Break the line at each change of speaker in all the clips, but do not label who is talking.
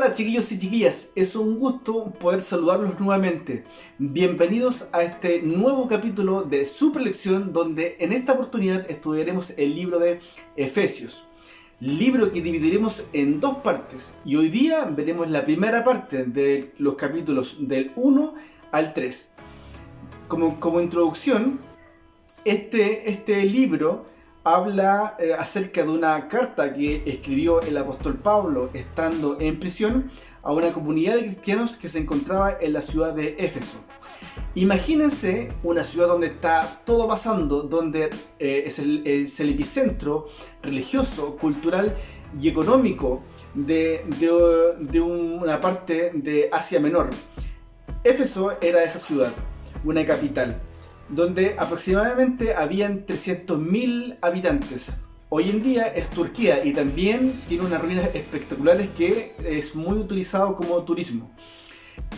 Hola chiquillos y chiquillas, es un gusto poder saludarlos nuevamente. Bienvenidos a este nuevo capítulo de su prelección, donde en esta oportunidad estudiaremos el libro de Efesios. Libro que dividiremos en dos partes, y hoy día veremos la primera parte de los capítulos del 1 al 3. Como introducción, este libro habla acerca de una carta que escribió el apóstol Pablo estando en prisión a una comunidad de cristianos que se encontraba en la ciudad de Éfeso. Imagínense una ciudad donde está todo pasando, donde es el epicentro religioso, cultural y económico de una parte de Asia Menor. Éfeso era esa ciudad, una capital, donde aproximadamente habían 300.000 habitantes. Hoy en día es Turquía y también tiene unas ruinas espectaculares que es muy utilizado como turismo.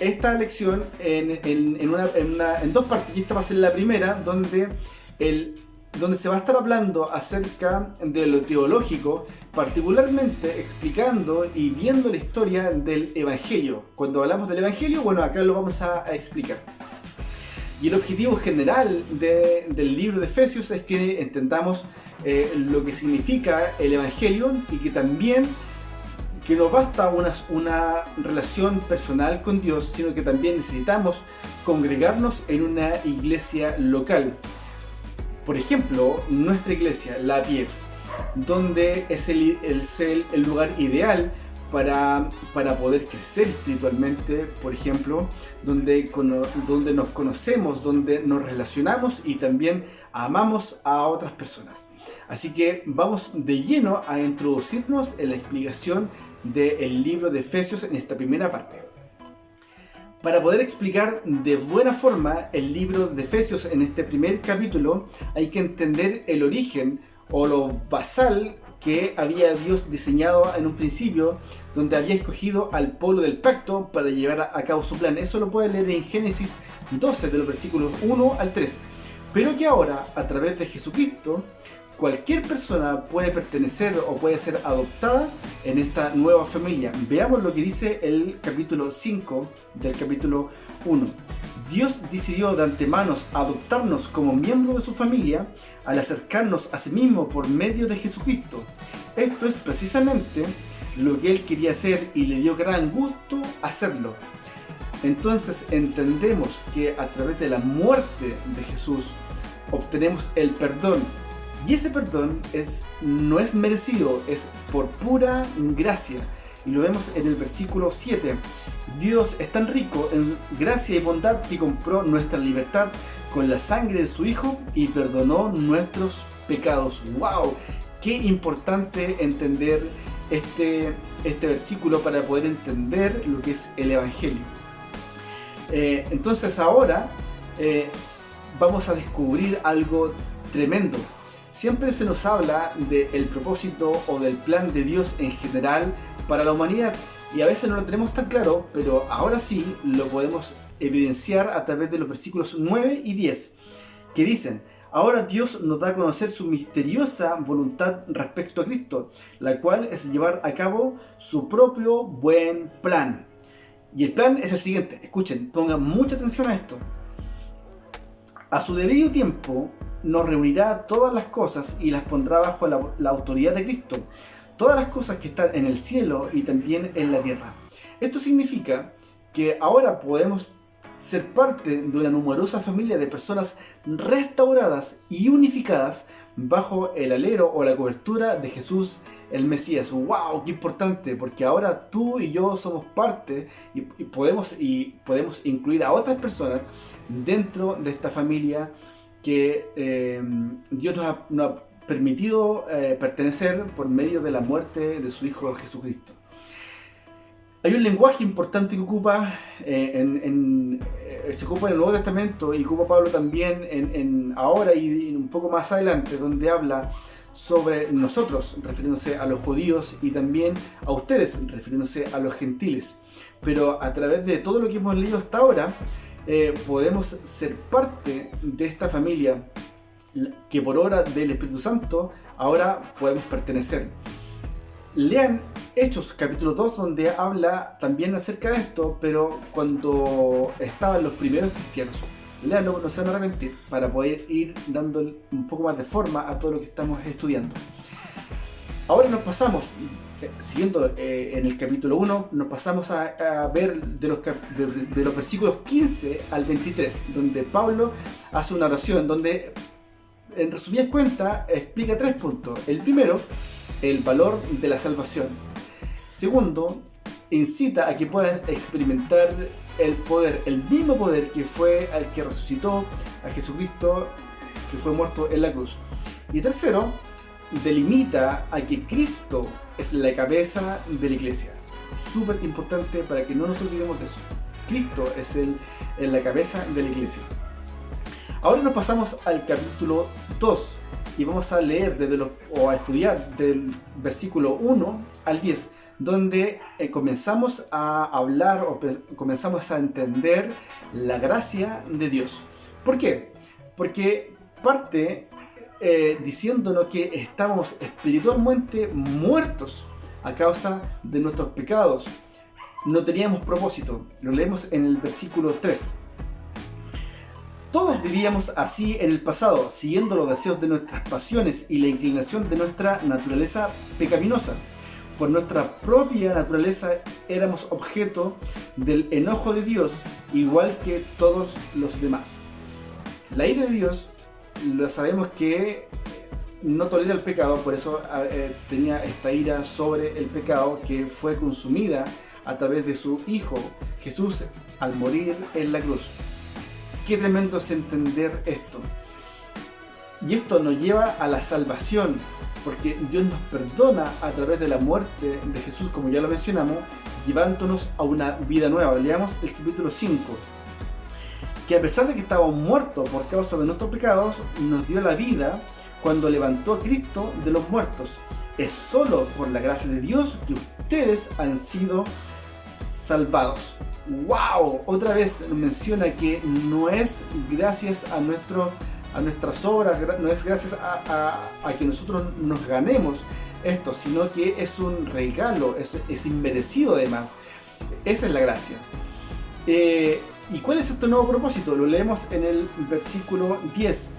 Esta lección en dos partes, y esta va a ser la primera, donde se va a estar hablando acerca de lo teológico, particularmente explicando y viendo la historia del Evangelio. Cuando hablamos del Evangelio, bueno, acá lo vamos a explicar. Y el objetivo general del libro de Efesios es que entendamos lo que significa el Evangelio y que también que no basta una relación personal con Dios, sino que también necesitamos congregarnos en una iglesia local. Por ejemplo, nuestra iglesia, la Piex, donde es el lugar ideal para poder crecer espiritualmente, por ejemplo, donde nos conocemos, donde nos relacionamos y también amamos a otras personas. Así que vamos de lleno a introducirnos en la explicación del libro de Efesios en esta primera parte. Para poder explicar de buena forma el libro de Efesios en este primer capítulo, hay que entender el origen o lo basal que había Dios diseñado en un principio, donde había escogido al pueblo del pacto para llevar a cabo su plan. Eso lo pueden leer en Génesis 12, de los versículos 1 al 3. Pero que ahora, a través de Jesucristo, cualquier persona puede pertenecer o puede ser adoptada en esta nueva familia. Veamos lo que dice el capítulo 5 del capítulo 1. Dios decidió de antemano adoptarnos como miembro de su familia al acercarnos a sí mismo por medio de Jesucristo. Esto es precisamente lo que Él quería hacer y le dio gran gusto hacerlo. Entonces entendemos que a través de la muerte de Jesús obtenemos el perdón. Y ese perdón no es merecido, es por pura gracia. Y lo vemos en el versículo 7. Dios es tan rico en gracia y bondad que compró nuestra libertad con la sangre de su Hijo y perdonó nuestros pecados. ¡Wow! Qué importante entender este versículo para poder entender lo que es el Evangelio. Entonces ahora vamos a descubrir algo tremendo. Siempre se nos habla del propósito o del plan de Dios en general para la humanidad y a veces no lo tenemos tan claro, pero ahora sí lo podemos evidenciar a través de los versículos 9 y 10 que dicen: ahora Dios nos da a conocer su misteriosa voluntad respecto a Cristo, la cual es llevar a cabo su propio buen plan. Y el plan es el siguiente, escuchen, pongan mucha atención a esto. A su debido tiempo nos reunirá todas las cosas y las pondrá bajo la autoridad de Cristo, todas las cosas que están en el cielo y también en la tierra. Esto significa que ahora podemos ser parte de una numerosa familia de personas restauradas y unificadas bajo el alero o la cobertura de Jesús el Mesías. ¡Wow! ¡Qué importante! Porque ahora tú y yo somos parte y podemos incluir a otras personas dentro de esta familia que Dios nos ha permitido pertenecer por medio de la muerte de su Hijo Jesucristo. Hay un lenguaje importante que ocupa se ocupa en el Nuevo Testamento y ocupa Pablo también ahora y un poco más adelante, donde habla sobre nosotros, refiriéndose a los judíos, y también a ustedes, refiriéndose a los gentiles. Pero a través de todo lo que hemos leído hasta ahora, podemos ser parte de esta familia que por obra del Espíritu Santo ahora podemos pertenecer. Lean Hechos capítulo 2, donde habla también acerca de esto, pero cuando estaban los primeros cristianos. Leanlo, no se van a arrepentir, para poder ir dando un poco más de forma a todo lo que estamos estudiando. Ahora nos pasamos, siguiendo en el capítulo 1, nos pasamos a ver de los versículos 15 al 23, donde Pablo hace una oración, donde en resumidas cuentas explica 3 puntos. El primero, el valor de la salvación. Segundo, incita a que puedan experimentar el poder, el mismo poder que fue al que resucitó a Jesucristo, que fue muerto en la cruz. Y tercero, delimita a que Cristo es la cabeza de la iglesia. Súper importante para que no nos olvidemos de eso. Cristo es la cabeza de la iglesia. Ahora nos pasamos al capítulo 2 y vamos a leer o a estudiar del versículo 1 al 10, donde comenzamos a hablar o comenzamos a entender la gracia de Dios. ¿Por qué? Porque parte diciéndonos que estamos espiritualmente muertos a causa de nuestros pecados. No teníamos propósito. Lo leemos en el versículo 3. Todos vivíamos así en el pasado, siguiendo los deseos de nuestras pasiones y la inclinación de nuestra naturaleza pecaminosa. Por nuestra propia naturaleza éramos objeto del enojo de Dios, igual que todos los demás. La ira de Dios, lo sabemos que no tolera el pecado, por eso tenía esta ira sobre el pecado que fue consumida a través de su Hijo Jesús al morir en la cruz. Qué tremendo es entender esto. Y esto nos lleva a la salvación, porque Dios nos perdona a través de la muerte de Jesús, como ya lo mencionamos, llevándonos a una vida nueva. Leamos el capítulo 5. Que a pesar de que estábamos muertos por causa de nuestros pecados, nos dio la vida cuando levantó a Cristo de los muertos. Es solo por la gracia de Dios que ustedes han sido salvados. ¡Wow! Otra vez nos menciona que no es gracias a nuestras obras, no es gracias a que nosotros nos ganemos esto, sino que es un regalo, es inmerecido además. Esa es la gracia. ¿Y cuál es este nuevo propósito? Lo leemos en el versículo 10.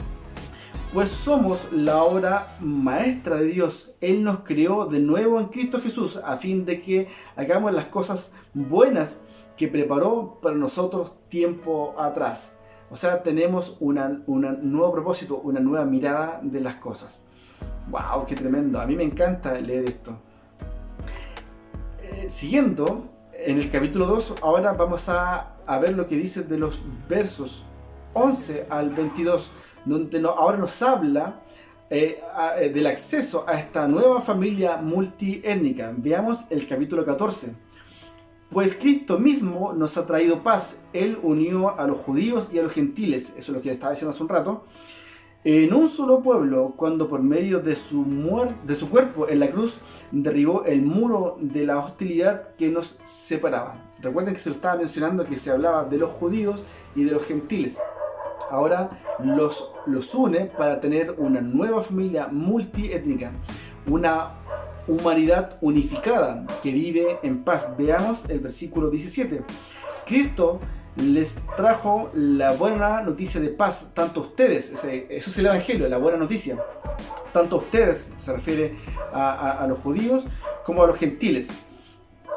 Pues somos la obra maestra de Dios. Él nos creó de nuevo en Cristo Jesús a fin de que hagamos las cosas buenas que preparó para nosotros tiempo atrás. O sea, tenemos un nuevo propósito, una nueva mirada de las cosas. ¡Wow! ¡Qué tremendo! A mí me encanta leer esto. Siguiendo, en el capítulo 2, ahora vamos a ver lo que dice de los versos 11 al 22, donde ahora nos habla del acceso a esta nueva familia multiétnica. Veamos el capítulo 14. Pues Cristo mismo nos ha traído paz. Él unió a los judíos y a los gentiles, eso es lo que estaba diciendo hace un rato, en un solo pueblo, cuando por medio de su cuerpo en la cruz derribó el muro de la hostilidad que nos separaba. Recuerden que se lo estaba mencionando, que se hablaba de los judíos y de los gentiles. Ahora los une para tener una nueva familia multiétnica, una humanidad unificada que vive en paz. Veamos el versículo 17. Cristo les trajo la buena noticia de paz, tanto a ustedes, eso es el Evangelio, la buena noticia, tanto a ustedes, se refiere a los judíos, como a los gentiles,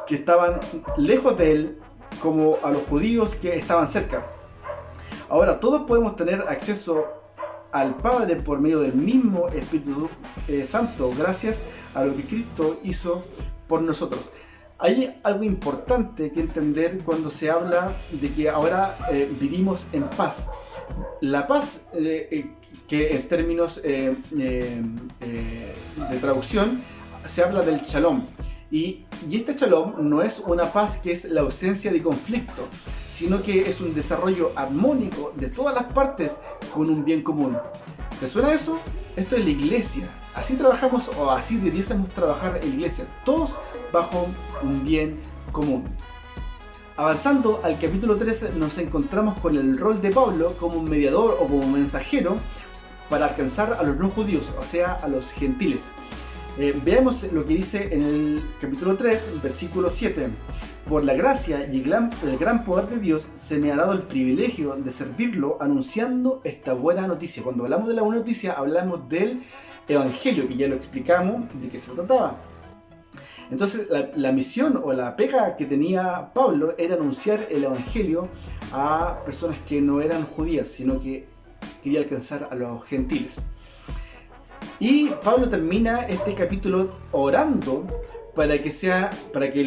que estaban lejos de él, como a los judíos que estaban cerca. Ahora todos podemos tener acceso al Padre por medio del mismo Espíritu Santo, gracias a lo que Cristo hizo por nosotros. Hay algo importante que entender cuando se habla de que ahora vivimos en paz. La paz, que en términos de traducción, se habla del shalom. Y este shalom no es una paz que es la ausencia de conflicto, sino que es un desarrollo armónico de todas las partes con un bien común. ¿Te suena eso? Esto es la iglesia. Así trabajamos, o así debiésemos trabajar en la iglesia, todos bajo un bien común. Avanzando al capítulo 13, nos encontramos con el rol de Pablo como un mediador o como mensajero para alcanzar a los no judíos, o sea, a los gentiles. Veamos lo que dice en el capítulo 3, versículo 7. Por la gracia y el gran poder de Dios se me ha dado el privilegio de servirlo anunciando esta buena noticia. Cuando hablamos de la buena noticia, hablamos del Evangelio, que ya lo explicamos de qué se trataba. Entonces la misión o la pega que tenía Pablo era anunciar el Evangelio a personas que no eran judías, sino que quería alcanzar a los gentiles. Y Pablo termina este capítulo orando para que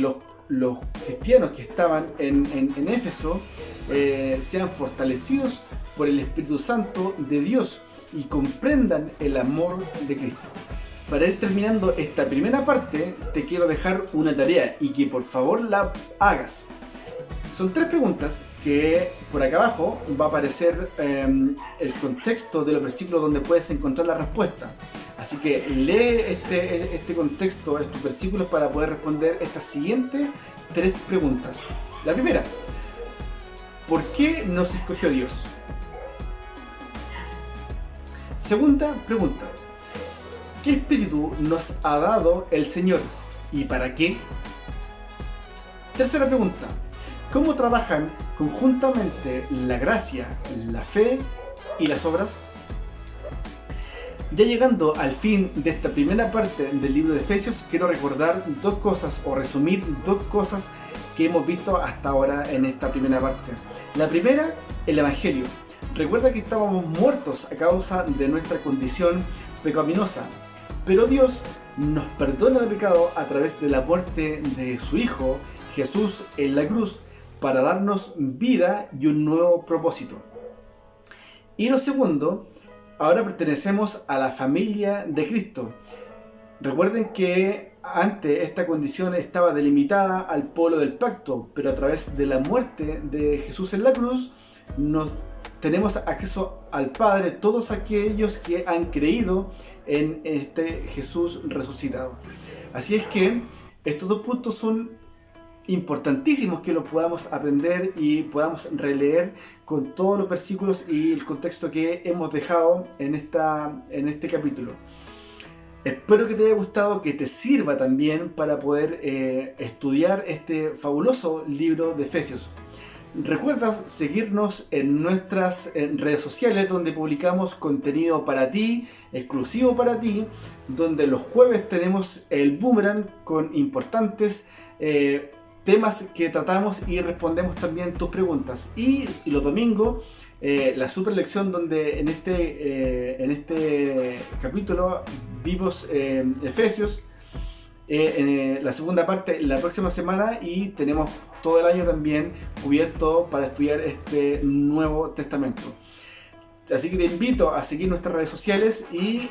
los cristianos que estaban en Éfeso sean fortalecidos por el Espíritu Santo de Dios y comprendan el amor de Cristo. Para ir terminando esta primera parte, te quiero dejar una tarea y que por favor la hagas. Son 3 preguntas que por acá abajo va a aparecer el contexto de los versículos donde puedes encontrar la respuesta. Así que lee este contexto, estos versículos para poder responder estas siguientes 3 preguntas. La primera, ¿por qué nos escogió Dios? Segunda pregunta, ¿qué espíritu nos ha dado el Señor y para qué? Tercera pregunta, ¿cómo trabajan conjuntamente la gracia, la fe y las obras? Ya llegando al fin de esta primera parte del libro de Efesios, quiero recordar 2 cosas o resumir 2 cosas que hemos visto hasta ahora en esta primera parte. La primera, el Evangelio. Recuerda que estábamos muertos a causa de nuestra condición pecaminosa, pero Dios nos perdona el pecado a través de la muerte de su Hijo, Jesús, en la cruz, para darnos vida y un nuevo propósito. Y lo segundo, ahora pertenecemos a la familia de Cristo. Recuerden que antes esta condición estaba delimitada al pueblo del pacto, pero a través de la muerte de Jesús en la cruz tenemos acceso al Padre todos aquellos que han creído en este Jesús resucitado. Así es que estos 2 puntos son importantísimos que los podamos aprender y podamos releer con todos los versículos y el contexto que hemos dejado en este capítulo. Espero que te haya gustado, que te sirva también para poder estudiar este fabuloso libro de Efesios. Recuerda seguirnos en nuestras redes sociales donde publicamos contenido para ti, exclusivo para ti, donde los jueves tenemos el boomerang con importantes temas que tratamos y respondemos también tus preguntas. Y los domingos la super lección donde en este capítulo vimos Efesios. La segunda parte la próxima semana y tenemos todo el año también cubierto para estudiar este Nuevo Testamento. Así que te invito a seguir nuestras redes sociales y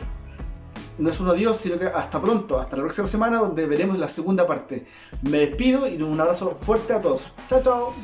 no es un adiós, sino que hasta pronto, hasta la próxima semana donde veremos la segunda parte. Me despido y un abrazo fuerte a todos. Chao, chao.